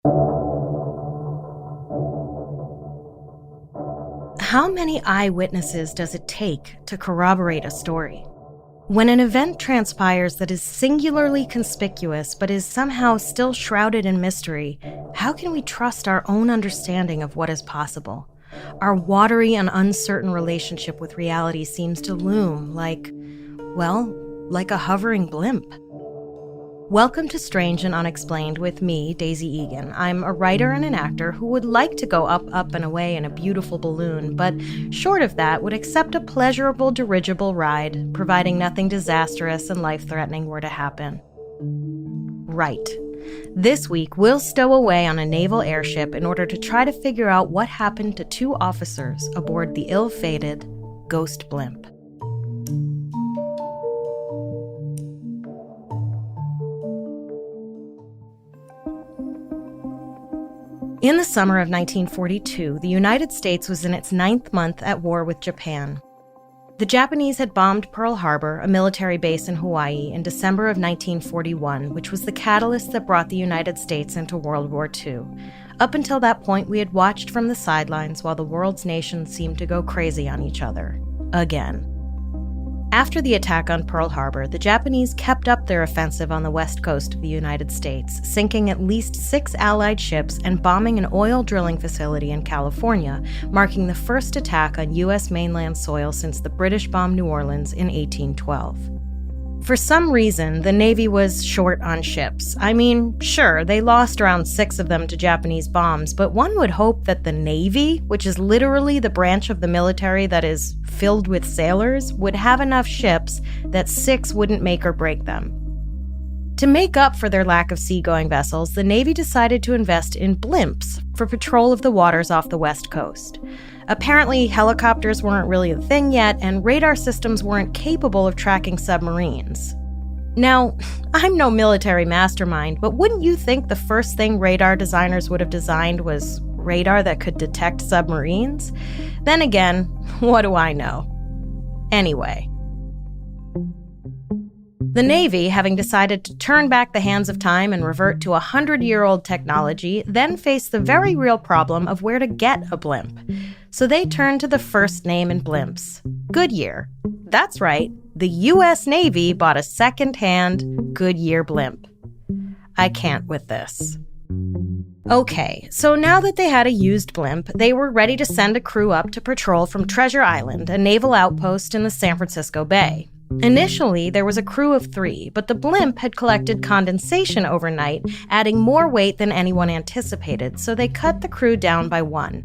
How many eyewitnesses does it take to corroborate a story? When an event transpires that is singularly conspicuous but is somehow still shrouded in mystery, how can we trust our own understanding of what is possible? Our watery and uncertain relationship with reality seems to loom like a hovering blimp. Welcome to Strange and Unexplained with me, Daisy Egan. I'm a writer and an actor who would like to go up, up, and away in a beautiful balloon, but short of that would accept a pleasurable dirigible ride, providing nothing disastrous and life-threatening were to happen. Right. This week, we'll stow away on a naval airship in order to try to figure out what happened to two officers aboard the ill-fated Ghost Blimp. In the summer of 1942, the United States was in its 9th month at war with Japan. The Japanese had bombed Pearl Harbor, a military base in Hawaii, in December of 1941, which was the catalyst that brought the United States into World War II. Up until that point, we had watched from the sidelines while the world's nations seemed to go crazy on each other. Again. After the attack on Pearl Harbor, the Japanese kept up their offensive on the west coast of the United States, sinking at least 6 Allied ships and bombing an oil drilling facility in California, marking the first attack on U.S. mainland soil since the British bombed New Orleans in 1812. For some reason, the Navy was short on ships. I mean, sure, they lost around 6 of them to Japanese bombs, but one would hope that the Navy, which is literally the branch of the military that is filled with sailors, would have enough ships that 6 wouldn't make or break them. To make up for their lack of seagoing vessels, the Navy decided to invest in blimps for patrol of the waters off the west coast. Apparently, helicopters weren't really a thing yet, and radar systems weren't capable of tracking submarines. Now, I'm no military mastermind, but wouldn't you think the first thing radar designers would have designed was radar that could detect submarines? Then again, what do I know? Anyway. The Navy, having decided to turn back the hands of time and revert to 100-year-old technology, then faced the very real problem of where to get a blimp. So they turned to the first name in blimps, Goodyear. That's right, the U.S. Navy bought a second-hand Goodyear blimp. I can't with this. Okay, so now that they had a used blimp, they were ready to send a crew up to patrol from Treasure Island, a naval outpost in the San Francisco Bay. Initially, there was a crew of 3, but the blimp had collected condensation overnight, adding more weight than anyone anticipated, so they cut the crew down by 1.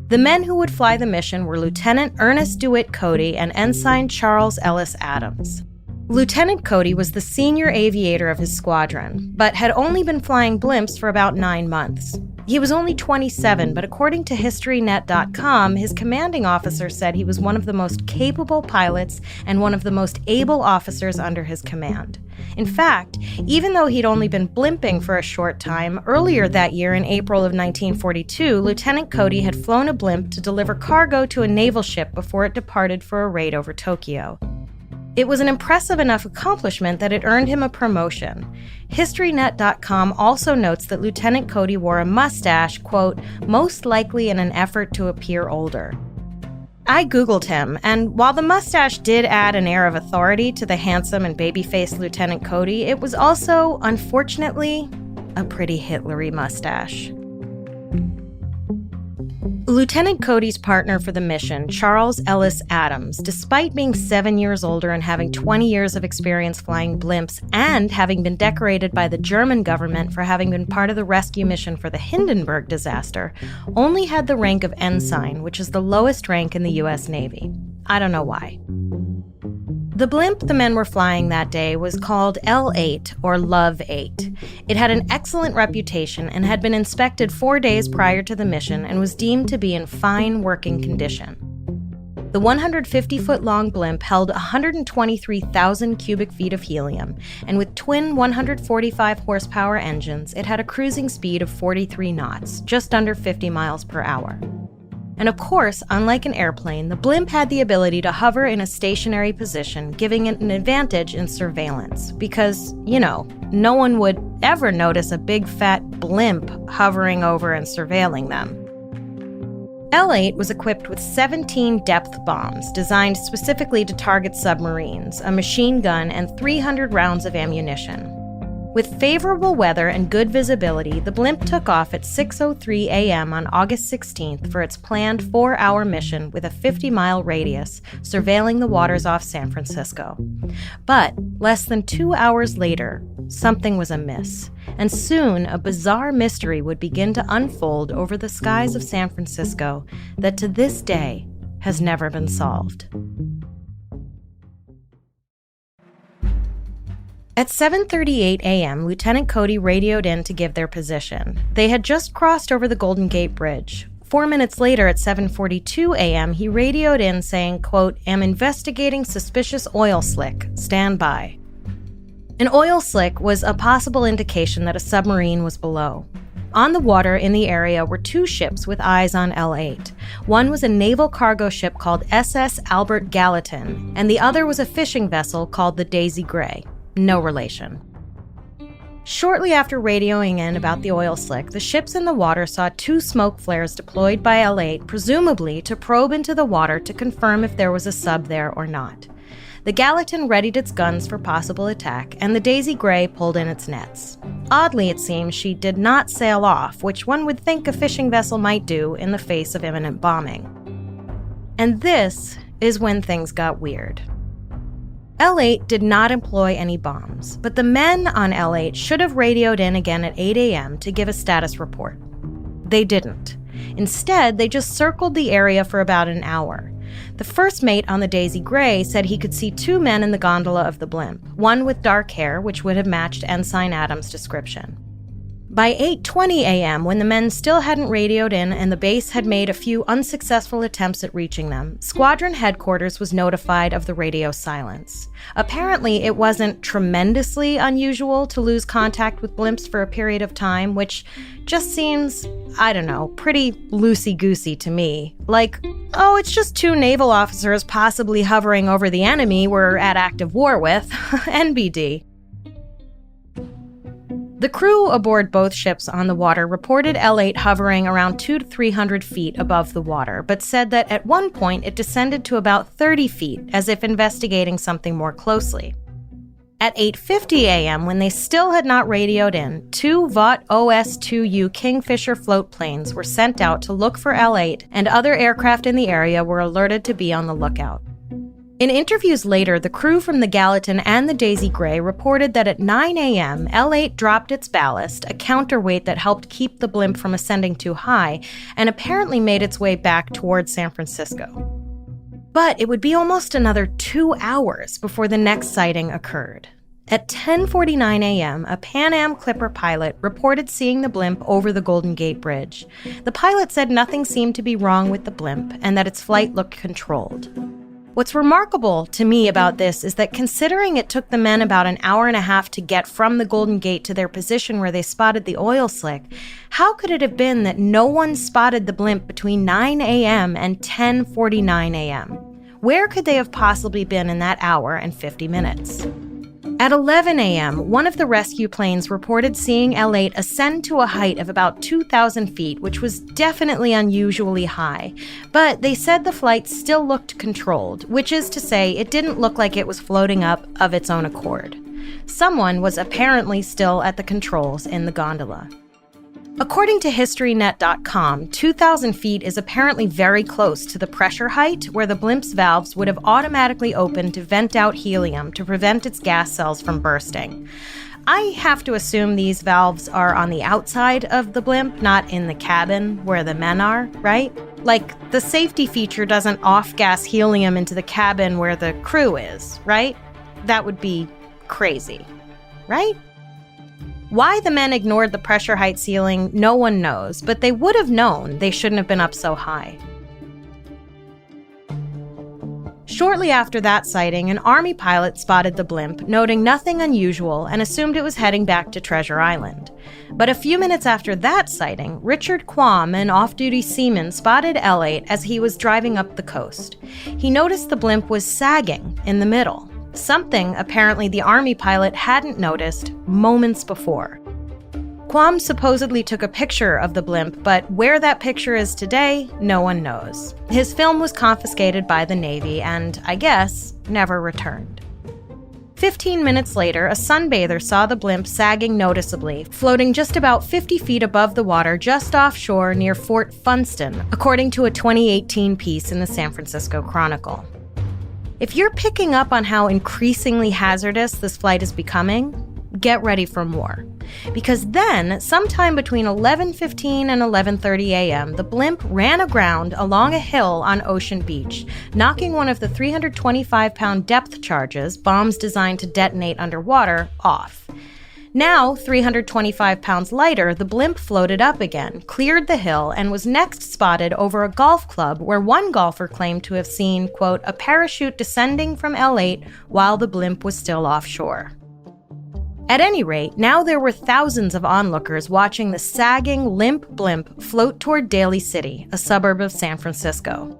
The men who would fly the mission were Lieutenant Ernest DeWitt Cody and Ensign Charles Ellis Adams. Lieutenant Cody was the senior aviator of his squadron, but had only been flying blimps for about 9 months. He was only 27, but according to HistoryNet.com, his commanding officer said he was one of the most capable pilots and one of the most able officers under his command. In fact, even though he'd only been blimping for a short time, earlier that year in April of 1942, Lieutenant Cody had flown a blimp to deliver cargo to a naval ship before it departed for a raid over Tokyo. It was an impressive enough accomplishment that it earned him a promotion. HistoryNet.com also notes that Lieutenant Cody wore a mustache, quote, most likely in an effort to appear older. I Googled him, and while the mustache did add an air of authority to the handsome and baby-faced Lieutenant Cody, it was also, unfortunately, a pretty Hitlery mustache. Lieutenant Cody's partner for the mission, Charles Ellis Adams, despite being 7 years older and having 20 years of experience flying blimps and having been decorated by the German government for having been part of the rescue mission for the Hindenburg disaster, only had the rank of ensign, which is the lowest rank in the U.S. Navy. I don't know why. The blimp the men were flying that day was called L8, or Love 8. It had an excellent reputation and had been inspected 4 days prior to the mission and was deemed to be in fine working condition. The 150-foot-long blimp held 123,000 cubic feet of helium, and with twin 145-horsepower engines, it had a cruising speed of 43 knots, just under 50 miles per hour. And of course, unlike an airplane, the blimp had the ability to hover in a stationary position, giving it an advantage in surveillance. Because, no one would ever notice a big fat blimp hovering over and surveilling them. L8 was equipped with 17 depth bombs designed specifically to target submarines, a machine gun, and 300 rounds of ammunition. With favorable weather and good visibility, the blimp took off at 6:03 a.m. on August 16th for its planned 4-hour mission with a 50-mile radius, surveilling the waters off San Francisco. But less than 2 hours later, something was amiss, and soon a bizarre mystery would begin to unfold over the skies of San Francisco that to this day has never been solved. At 7:38 a.m., Lieutenant Cody radioed in to give their position. They had just crossed over the Golden Gate Bridge. 4 minutes later, at 7:42 a.m., he radioed in saying, quote, "Am investigating suspicious oil slick. Stand by." An oil slick was a possible indication that a submarine was below. On the water in the area were 2 ships with eyes on L8. One was a naval cargo ship called SS Albert Gallatin, and the other was a fishing vessel called the Daisy Gray. No relation. Shortly after radioing in about the oil slick, the ships in the water saw 2 smoke flares deployed by L8, presumably to probe into the water to confirm if there was a sub there or not. The Gallatin readied its guns for possible attack, and the Daisy Gray pulled in its nets. Oddly, it seems she did not sail off, which one would think a fishing vessel might do in the face of imminent bombing. And this is when things got weird. L8 did not employ any bombs, but the men on L8 should have radioed in again at 8 a.m. to give a status report. They didn't. Instead, they just circled the area for about an hour. The first mate on the Daisy Gray said he could see 2 men in the gondola of the blimp, one with dark hair, which would have matched Ensign Adams' description. By 8:20 a.m., when the men still hadn't radioed in and the base had made a few unsuccessful attempts at reaching them, Squadron Headquarters was notified of the radio silence. Apparently, it wasn't tremendously unusual to lose contact with blimps for a period of time, which just seems, pretty loosey-goosey to me. Like, it's just 2 naval officers possibly hovering over the enemy we're at active war with. NBD. The crew aboard both ships on the water reported L8 hovering around 200 to 300 feet above the water, but said that at one point it descended to about 30 feet, as if investigating something more closely. At 8:50 a.m., when they still had not radioed in, 2 Vought OS-2U Kingfisher float planes were sent out to look for L8, and other aircraft in the area were alerted to be on the lookout. In interviews later, the crew from the Gallatin and the Daisy Gray reported that at 9 a.m., L8 dropped its ballast, a counterweight that helped keep the blimp from ascending too high, and apparently made its way back towards San Francisco. But it would be almost another 2 hours before the next sighting occurred. At 10:49 a.m., a Pan Am Clipper pilot reported seeing the blimp over the Golden Gate Bridge. The pilot said nothing seemed to be wrong with the blimp and that its flight looked controlled. What's remarkable to me about this is that considering it took the men about an hour and a half to get from the Golden Gate to their position where they spotted the oil slick, how could it have been that no one spotted the blimp between 9 a.m. and 10:49 a.m.? Where could they have possibly been in that hour and 50 minutes? At 11 a.m., one of the rescue planes reported seeing L8 ascend to a height of about 2,000 feet, which was definitely unusually high. But they said the flight still looked controlled, which is to say it didn't look like it was floating up of its own accord. Someone was apparently still at the controls in the gondola. According to HistoryNet.com, 2,000 feet is apparently very close to the pressure height where the blimp's valves would have automatically opened to vent out helium to prevent its gas cells from bursting. I have to assume these valves are on the outside of the blimp, not in the cabin where the men are, right? Like, the safety feature doesn't off-gas helium into the cabin where the crew is, right? That would be crazy, right? Why the men ignored the pressure height ceiling, no one knows, but they would have known they shouldn't have been up so high. Shortly after that sighting, an Army pilot spotted the blimp, noting nothing unusual and assumed it was heading back to Treasure Island. But a few minutes after that sighting, Richard Quam, an off-duty seaman, spotted L8 as he was driving up the coast. He noticed the blimp was sagging in the middle, something apparently the Army pilot hadn't noticed moments before. Quam supposedly took a picture of the blimp, but where that picture is today, no one knows. His film was confiscated by the Navy and, I guess, never returned. 15 minutes later, a sunbather saw the blimp sagging noticeably, floating just about 50 feet above the water just offshore near Fort Funston, according to a 2018 piece in the San Francisco Chronicle. If you're picking up on how increasingly hazardous this flight is becoming, get ready for more. Because then, sometime between 11:15 and 11:30 a.m., the blimp ran aground along a hill on Ocean Beach, knocking one of the 325-pound depth charges, bombs designed to detonate underwater, off. Now, 325 pounds lighter, the blimp floated up again, cleared the hill, and was next spotted over a golf club where one golfer claimed to have seen, quote, a parachute descending from L8 while the blimp was still offshore. At any rate, now there were thousands of onlookers watching the sagging, limp blimp float toward Daly City, a suburb of San Francisco.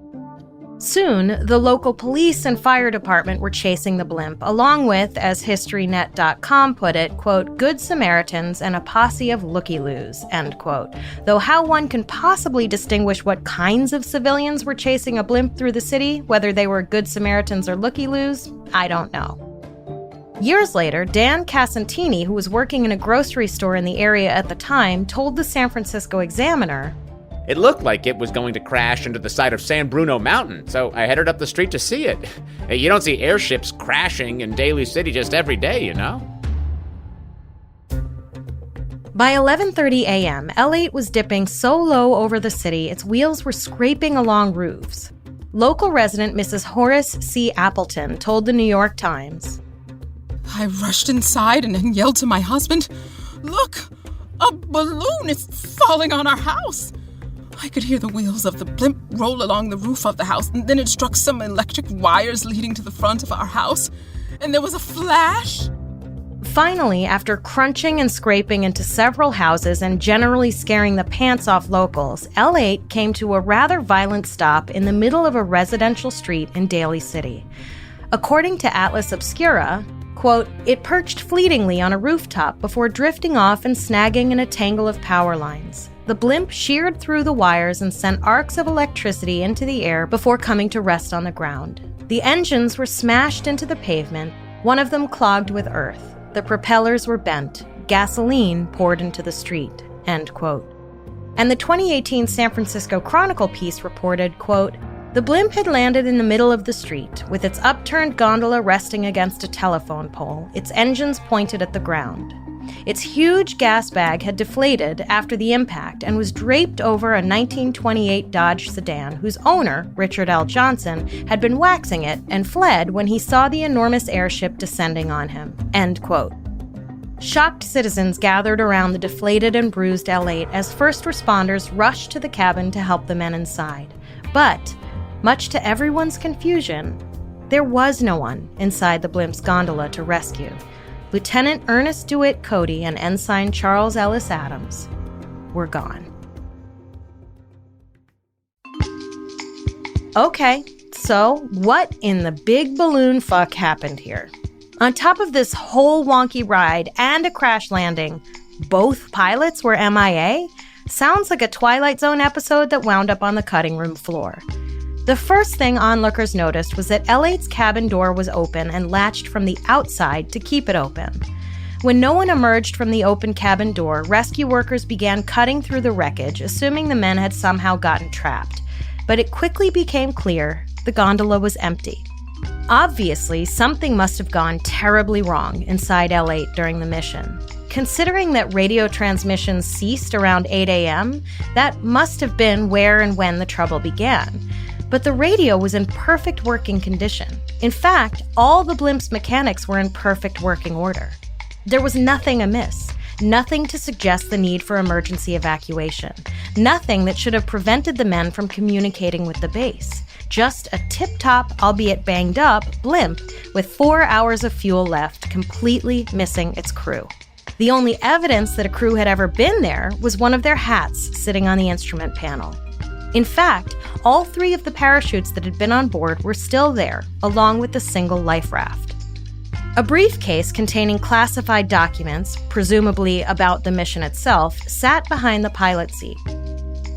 Soon, the local police and fire department were chasing the blimp, along with, as HistoryNet.com put it, quote, good Samaritans and a posse of looky-loos, end quote. Though how one can possibly distinguish what kinds of civilians were chasing a blimp through the city, whether they were good Samaritans or looky-loos, I don't know. Years later, Dan Casantini, who was working in a grocery store in the area at the time, told the San Francisco Examiner, "It looked like it was going to crash into the side of San Bruno Mountain, so I headed up the street to see it. You don't see airships crashing in Daly City just every day, you know?" By 11:30 a.m., L8 was dipping so low over the city its wheels were scraping along roofs. Local resident Mrs. Horace C. Appleton told the New York Times, "I rushed inside and yelled to my husband, 'Look, a balloon is falling on our house!' I could hear the wheels of the blimp roll along the roof of the house, and then it struck some electric wires leading to the front of our house, and there was a flash." Finally, after crunching and scraping into several houses and generally scaring the pants off locals, L8 came to a rather violent stop in the middle of a residential street in Daly City. According to Atlas Obscura, quote, it perched fleetingly on a rooftop before drifting off and snagging in a tangle of power lines. The blimp sheared through the wires and sent arcs of electricity into the air before coming to rest on the ground. The engines were smashed into the pavement, one of them clogged with earth. The propellers were bent. Gasoline poured into the street, end quote. And the 2018 San Francisco Chronicle piece reported, quote, the blimp had landed in the middle of the street, with its upturned gondola resting against a telephone pole, its engines pointed at the ground. Its huge gas bag had deflated after the impact and was draped over a 1928 Dodge sedan whose owner, Richard L. Johnson, had been waxing it and fled when he saw the enormous airship descending on him, end quote. Shocked citizens gathered around the deflated and bruised L8 as first responders rushed to the cabin to help the men inside. But, much to everyone's confusion, there was no one inside the blimp's gondola to rescue. Lieutenant Ernest DeWitt Cody and Ensign Charles Ellis Adams were gone. Okay, so what in the big balloon fuck happened here? On top of this whole wonky ride and a crash landing, both pilots were MIA? Sounds like a Twilight Zone episode that wound up on the cutting room floor. The first thing onlookers noticed was that L8's cabin door was open and latched from the outside to keep it open. When no one emerged from the open cabin door, rescue workers began cutting through the wreckage, assuming the men had somehow gotten trapped. But it quickly became clear the gondola was empty. Obviously, something must have gone terribly wrong inside L8 during the mission. Considering that radio transmissions ceased around 8 a.m., that must have been where and when the trouble began. But the radio was in perfect working condition. In fact, all the blimp's mechanics were in perfect working order. There was nothing amiss, nothing to suggest the need for emergency evacuation, nothing that should have prevented the men from communicating with the base. Just a tip-top, albeit banged-up, blimp with 4 hours of fuel left, completely missing its crew. The only evidence that a crew had ever been there was one of their hats sitting on the instrument panel. In fact, all 3 of the parachutes that had been on board were still there, along with the single life raft. A briefcase containing classified documents, presumably about the mission itself, sat behind the pilot's seat.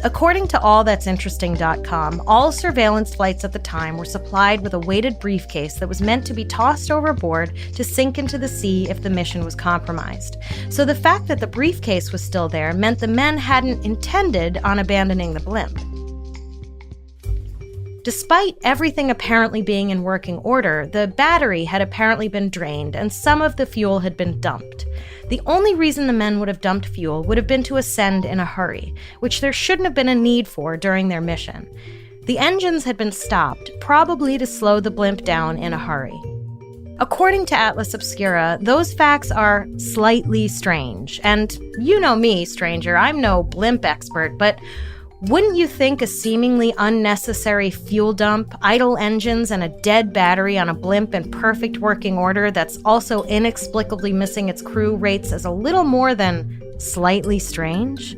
According to allthat'sinteresting.com, all surveillance flights at the time were supplied with a weighted briefcase that was meant to be tossed overboard to sink into the sea if the mission was compromised. So the fact that the briefcase was still there meant the men hadn't intended on abandoning the blimp. Despite everything apparently being in working order, the battery had apparently been drained and some of the fuel had been dumped. The only reason the men would have dumped fuel would have been to ascend in a hurry, which there shouldn't have been a need for during their mission. The engines had been stopped, probably to slow the blimp down in a hurry. According to Atlas Obscura, those facts are slightly strange. And you know me, stranger, I'm no blimp expert, but wouldn't you think a seemingly unnecessary fuel dump, idle engines, and a dead battery on a blimp in perfect working order that's also inexplicably missing its crew rates as a little more than slightly strange?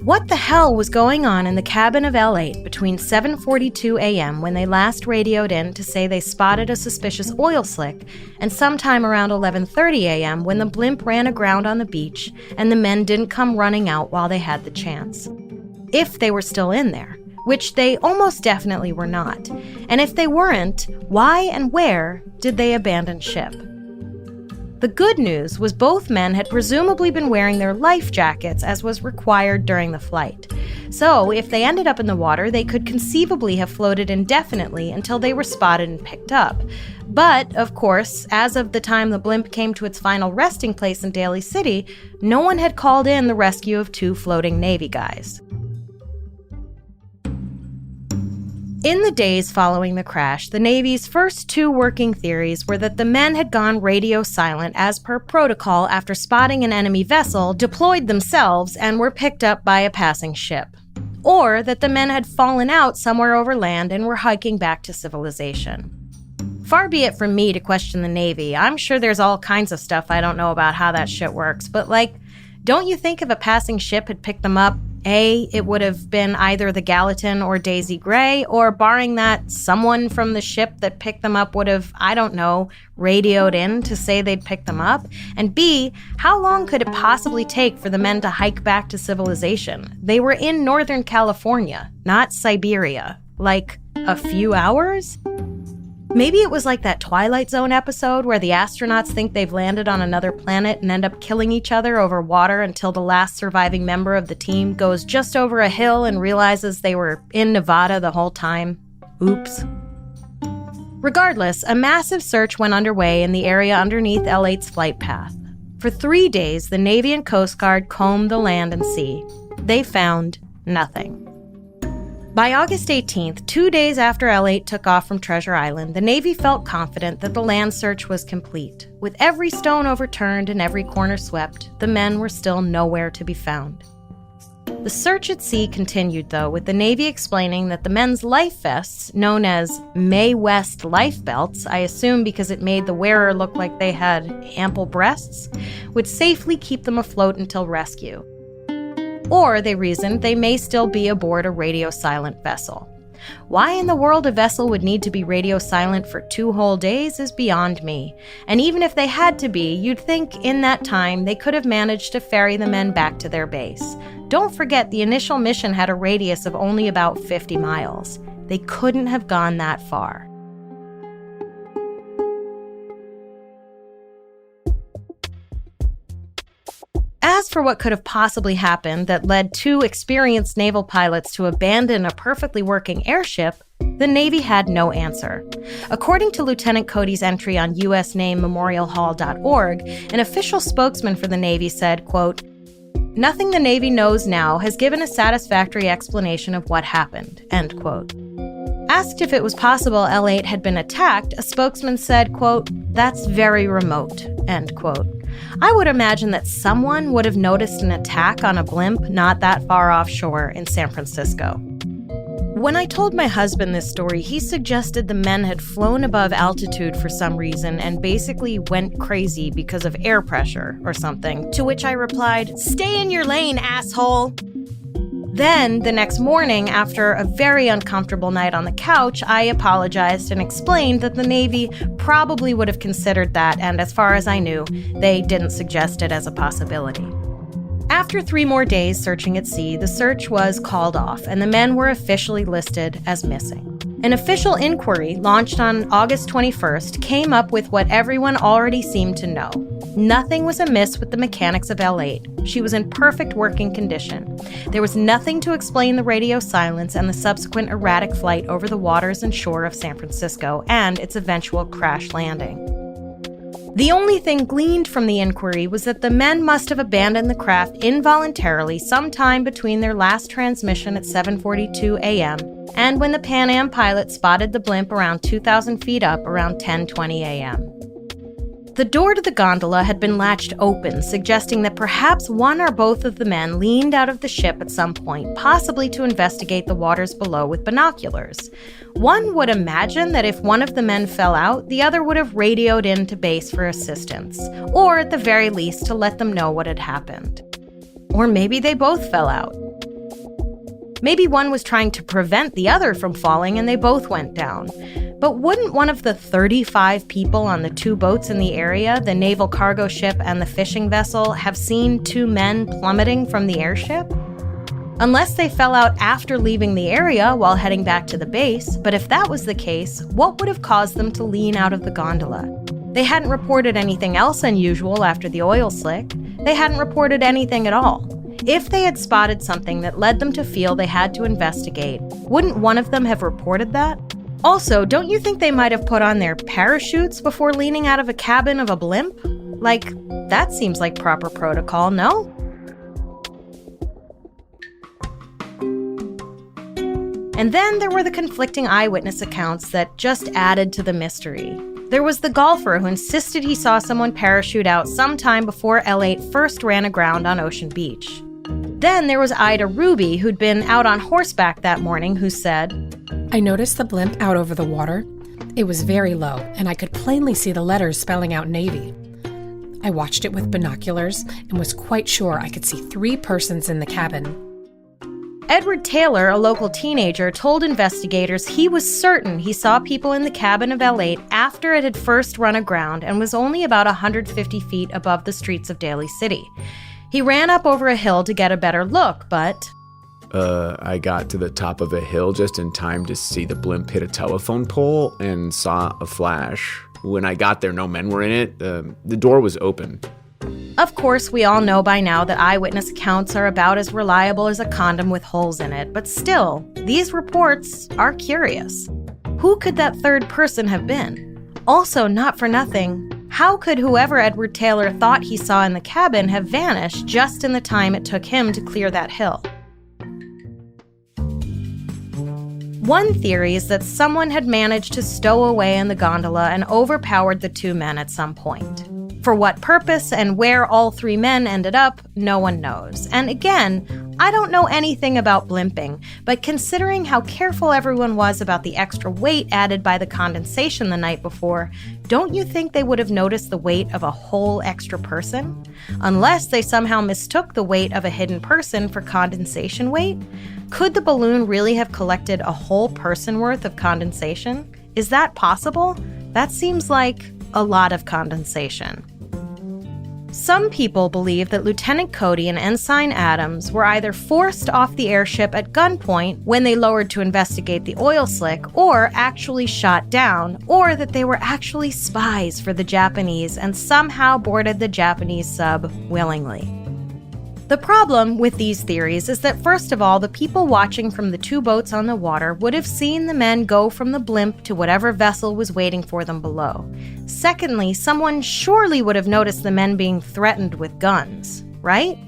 What the hell was going on in the cabin of L8 between 7:42 a.m. when they last radioed in to say they spotted a suspicious oil slick, and sometime around 11:30 a.m. when the blimp ran aground on the beach and the men didn't come running out while they had the chance? If they were still in there, which they almost definitely were not. And if they weren't, why and where did they abandon ship? The good news was both men had presumably been wearing their life jackets as was required during the flight. So if they ended up in the water, they could conceivably have floated indefinitely until they were spotted and picked up. But, of course, as of the time the blimp came to its final resting place in Daly City, no one had called in the rescue of 2 floating Navy guys. In the days following the crash, the Navy's first 2 working theories were that the men had gone radio silent as per protocol after spotting an enemy vessel, deployed themselves, and were picked up by a passing ship. Or that the men had fallen out somewhere over land and were hiking back to civilization. Far be it from me to question the Navy. I'm sure there's all kinds of stuff I don't know about how that shit works, but don't you think if a passing ship had picked them up, A, it would have been either the Gallatin or Daisy Gray, or barring that, someone from the ship that picked them up would have, radioed in to say they'd picked them up? And B, how long could it possibly take for the men to hike back to civilization? They were in Northern California, not Siberia. A few hours? Maybe it was like that Twilight Zone episode where the astronauts think they've landed on another planet and end up killing each other over water until the last surviving member of the team goes just over a hill and realizes they were in Nevada the whole time. Oops. Regardless, a massive search went underway in the area underneath L8's flight path. For 3 days, the Navy and Coast Guard combed the land and sea. They found nothing. By August 18th, 2 days after L8 took off from Treasure Island, the Navy felt confident that the land search was complete. With every stone overturned and every corner swept, the men were still nowhere to be found. The search at sea continued, though, with the Navy explaining that the men's life vests, known as Mae West life belts, I assume because it made the wearer look like they had ample breasts, would safely keep them afloat until rescue. Or, they reasoned, they may still be aboard a radio-silent vessel. Why in the world a vessel would need to be radio silent for 2 whole days is beyond me. And even if they had to be, you'd think in that time they could have managed to ferry the men back to their base. Don't forget, the initial mission had a radius of only about 50 miles. They couldn't have gone that far. As for what could have possibly happened that led 2 experienced naval pilots to abandon a perfectly working airship, the Navy had no answer. According to Lieutenant Cody's entry on usnamemorialhall.org, an official spokesman for the Navy said, quote, "Nothing the Navy knows now has given a satisfactory explanation of what happened," end quote. Asked if it was possible L8 had been attacked, a spokesman said, quote, "That's very remote," end quote. I would imagine that someone would have noticed an attack on a blimp not that far offshore in San Francisco. When I told my husband this story, he suggested the men had flown above altitude for some reason and basically went crazy because of air pressure or something, to which I replied, "Stay in your lane, asshole!" Then, the next morning, after a very uncomfortable night on the couch, I apologized and explained that the Navy probably would have considered that, and as far as I knew, they didn't suggest it as a possibility. After 3 more days searching at sea, the search was called off, and the men were officially listed as missing. An official inquiry launched on August 21st came up with what everyone already seemed to know. Nothing was amiss with the mechanics of L8. She was in perfect working condition. There was nothing to explain the radio silence and the subsequent erratic flight over the waters and shore of San Francisco and its eventual crash landing. The only thing gleaned from the inquiry was that the men must have abandoned the craft involuntarily sometime between their last transmission at 7:42 a.m. and when the Pan Am pilot spotted the blimp around 2,000 feet up around 10:20 a.m. The door to the gondola had been latched open, suggesting that perhaps one or both of the men leaned out of the ship at some point, possibly to investigate the waters below with binoculars. One would imagine that if one of the men fell out, the other would have radioed in to base for assistance, or at the very least to let them know what had happened. Or maybe they both fell out. Maybe one was trying to prevent the other from falling and they both went down. But wouldn't one of the 35 people on the 2 boats in the area, the naval cargo ship and the fishing vessel, have seen 2 men plummeting from the airship? Unless they fell out after leaving the area while heading back to the base, but if that was the case, what would have caused them to lean out of the gondola? They hadn't reported anything else unusual after the oil slick. They hadn't reported anything at all. If they had spotted something that led them to feel they had to investigate, wouldn't one of them have reported that? Also, don't you think they might have put on their parachutes before leaning out of a cabin of a blimp? Like, that seems like proper protocol, no? And then there were the conflicting eyewitness accounts that just added to the mystery. There was the golfer who insisted he saw someone parachute out sometime before L8 first ran aground on Ocean Beach. Then there was Ida Ruby, who'd been out on horseback that morning, who said, "I noticed the blimp out over the water. It was very low, and I could plainly see the letters spelling out Navy. I watched it with binoculars and was quite sure I could see 3 persons in the cabin." Edward Taylor, a local teenager, told investigators he was certain he saw people in the cabin of L8 after it had first run aground and was only about 150 feet above the streets of Daly City. He ran up over a hill to get a better look, but... I got to the top of a hill just in time to see the blimp hit a telephone pole and saw a flash. When I got there, no men were in it. The door was open. Of course, we all know by now that eyewitness accounts are about as reliable as a condom with holes in it, but still, these reports are curious. Who could that third person have been? Also, not for nothing, how could whoever Edward Taylor thought he saw in the cabin have vanished just in the time it took him to clear that hill? One theory is that someone had managed to stow away in the gondola and overpowered the 2 men at some point. For what purpose and where all 3 men ended up, no one knows. And again, I don't know anything about blimping, but considering how careful everyone was about the extra weight added by the condensation the night before, don't you think they would have noticed the weight of a whole extra person? Unless they somehow mistook the weight of a hidden person for condensation weight? Could the balloon really have collected a whole person worth of condensation? Is that possible? That seems like a lot of condensation. Some people believe that Lieutenant Cody and Ensign Adams were either forced off the airship at gunpoint when they lowered to investigate the oil slick, or actually shot down, or that they were actually spies for the Japanese and somehow boarded the Japanese sub willingly. The problem with these theories is that, first of all, the people watching from the 2 boats on the water would have seen the men go from the blimp to whatever vessel was waiting for them below. Secondly, someone surely would have noticed the men being threatened with guns, right?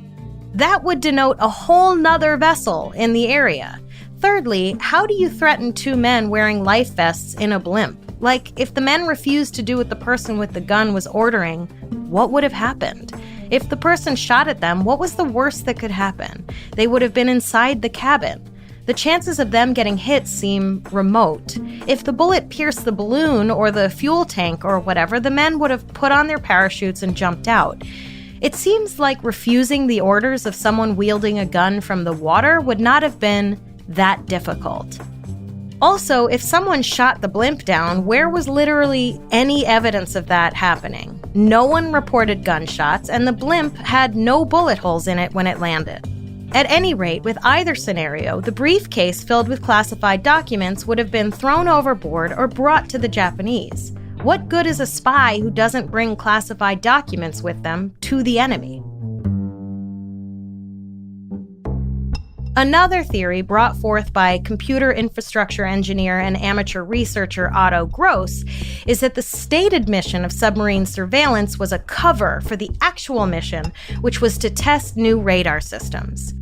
That would denote a whole nother vessel in the area. Thirdly, how do you threaten 2 men wearing life vests in a blimp? Like, if the men refused to do what the person with the gun was ordering, what would have happened? If the person shot at them, what was the worst that could happen? They would have been inside the cabin. The chances of them getting hit seem remote. If the bullet pierced the balloon or the fuel tank or whatever, the men would have put on their parachutes and jumped out. It seems like refusing the orders of someone wielding a gun from the water would not have been that difficult. Also, if someone shot the blimp down, where was literally any evidence of that happening? No one reported gunshots, and the blimp had no bullet holes in it when it landed. At any rate, with either scenario, the briefcase filled with classified documents would have been thrown overboard or brought to the Japanese. What good is a spy who doesn't bring classified documents with them to the enemy? Another theory brought forth by computer infrastructure engineer and amateur researcher Otto Gross is that the stated mission of submarine surveillance was a cover for the actual mission, which was to test new radar systems.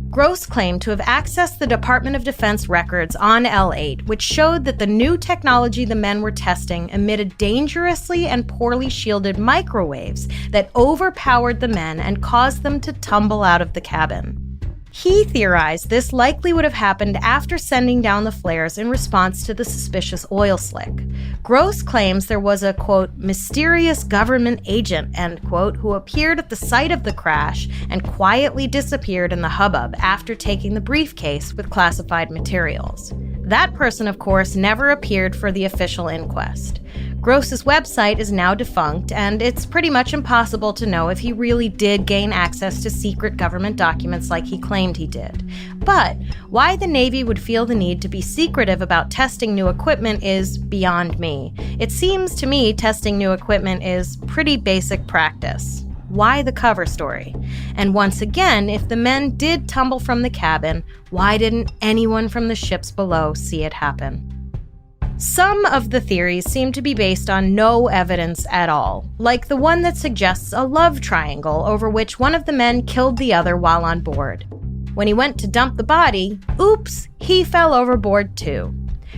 Gross claimed to have accessed the Department of Defense records on L8, which showed that the new technology the men were testing emitted dangerously and poorly shielded microwaves that overpowered the men and caused them to tumble out of the cabin. He theorized this likely would have happened after sending down the flares in response to the suspicious oil slick. Gross claims there was a, quote, mysterious government agent, end quote, who appeared at the site of the crash and quietly disappeared in the hubbub after taking the briefcase with classified materials. That person, of course, never appeared for the official inquest. Gross's website is now defunct, and it's pretty much impossible to know if he really did gain access to secret government documents like he claimed he did. But why the Navy would feel the need to be secretive about testing new equipment is beyond me. It seems to me testing new equipment is pretty basic practice. Why the cover story? And once again, if the men did tumble from the cabin, why didn't anyone from the ships below see it happen? Some of the theories seem to be based on no evidence at all, like the one that suggests a love triangle over which one of the men killed the other while on board. When he went to dump the body, oops, he fell overboard too.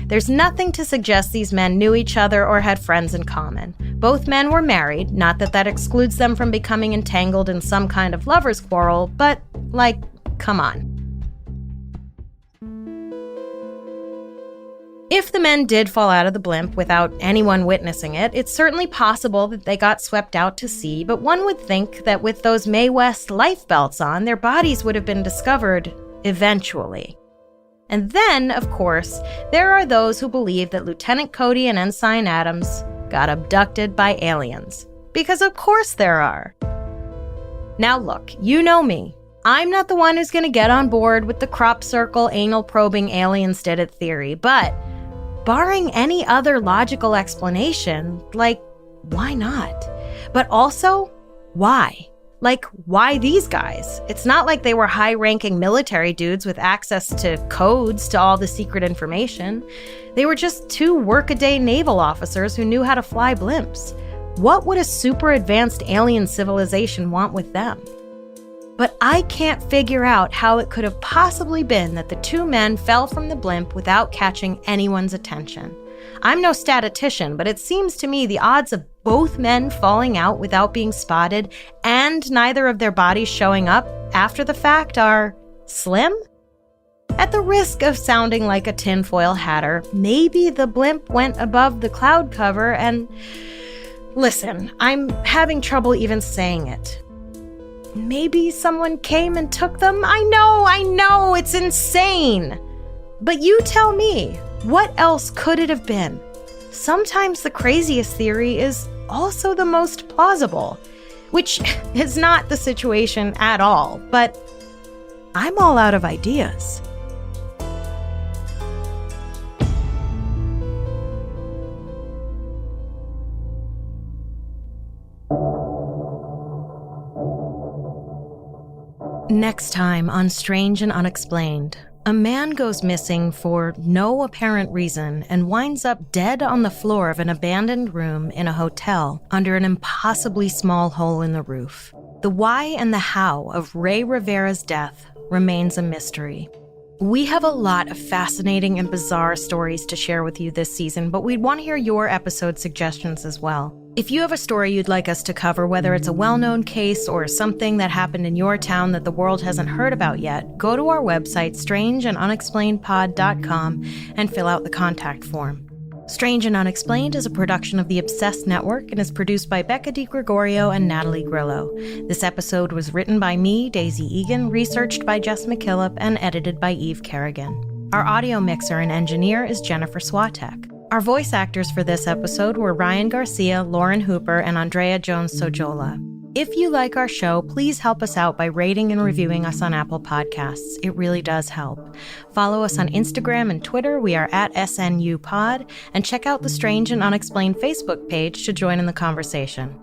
There's nothing to suggest these men knew each other or had friends in common. Both men were married, not that that excludes them from becoming entangled in some kind of lover's quarrel, but, come on. If the men did fall out of the blimp without anyone witnessing it, it's certainly possible that they got swept out to sea, but one would think that with those Mae West life belts on, their bodies would have been discovered eventually. And then, of course, there are those who believe that Lieutenant Cody and Ensign Adams got abducted by aliens. Because of course there are. Now look, you know me. I'm not the one who's going to get on board with the crop circle anal probing aliens did it theory, but barring any other logical explanation, why not? But also, why? Why these guys? It's not like they were high-ranking military dudes with access to codes to all the secret information. They were just two workaday naval officers who knew how to fly blimps. What would a super advanced alien civilization want with them? But I can't figure out how it could have possibly been that the two men fell from the blimp without catching anyone's attention. I'm no statistician, but it seems to me the odds of both men falling out without being spotted and neither of their bodies showing up after the fact are slim? At the risk of sounding like a tinfoil hatter, maybe the blimp went above the cloud cover and... Listen, I'm having trouble even saying it. Maybe someone came and took them? I know, it's insane! But you tell me, what else could it have been? Sometimes the craziest theory is also the most plausible, which is not the situation at all, but I'm all out of ideas. Next time on Strange and Unexplained, a man goes missing for no apparent reason and winds up dead on the floor of an abandoned room in a hotel under an impossibly small hole in the roof. The why and the how of Ray Rivera's death remains a mystery. We have a lot of fascinating and bizarre stories to share with you this season, but we'd want to hear your episode suggestions as well. If you have a story you'd like us to cover, whether it's a well-known case or something that happened in your town that the world hasn't heard about yet, go to our website, strangeandunexplainedpod.com, and fill out the contact form. Strange and Unexplained is a production of the Obsessed Network and is produced by Becca DiGregorio and Natalie Grillo. This episode was written by me, Daisy Egan, researched by Jess McKillop, and edited by Eve Kerrigan. Our audio mixer and engineer is Jennifer Swatek. Our voice actors for this episode were Ryan Garcia, Lauren Hooper, and Andrea Jones-Sojola. If you like our show, please help us out by rating and reviewing us on Apple Podcasts. It really does help. Follow us on Instagram and Twitter. We are at SNUpod. And check out the Strange and Unexplained Facebook page to join in the conversation.